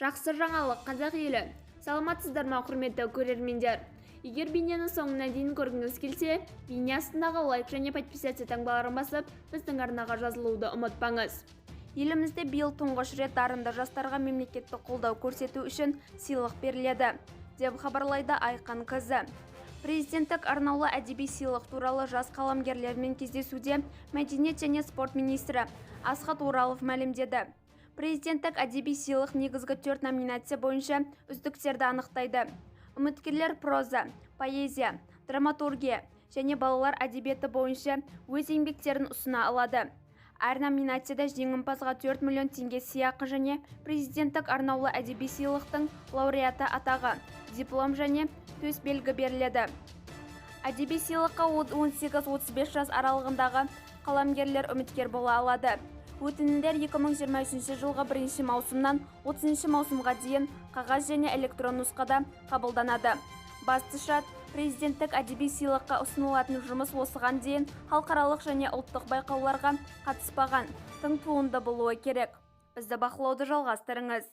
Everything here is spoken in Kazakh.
Жақсы жаңалық, қазақ елі. Саламатсыздар ма, құрметті көрермендер? Егер бейнені соңына дейін көргіңіз келсе, бейне астындағы лайк және подписация таңбаларын басып, біздің арнаға жазылуды ұмытпаңыз. Елімізде биыл тұңғыш рет дарынды жастарға мемлекеттік қолдау көрсету үшін сыйлық беріледі, деп хабарлайды Айқан КЗ. Президенттік арнаулы әдеби сыйлық туралы жас қаламгерлермен кездесуде мәдениет және спорт министрі Асхат Оралов мәлімдеді. Президенттік әдеби сыйлық негізгі 4 номинация бойынша үздіктерді анықтайды. Үміткерлер проза, поэзия, драматургия және балалар әдебиеті бойынша өз еңбектерін ұсына алады. Әр номинацияда жеңімпазға 4 миллион теңге сыйақы және президенттік арнаулы әдеби сыйлықтың лауреаты атағы, диплом және төс белгі беріледі. Әдеби сыйлыққа 18-35 жас аралығындағы қаламгерлер үміткер бола алады. Өтінімдер 2023 жылғы 1 маусымнан 30 маусымға дейін қағаз және электрон нұсқада қабылданады. Басты шарт, президенттік әдеби сыйлыққа ұсынылатын жұмыс осыған дейін халықаралық және ұлттық байқауларға қатыспаған тың туынды болуы керек. Бізді бақылауды жалғастырыңыз.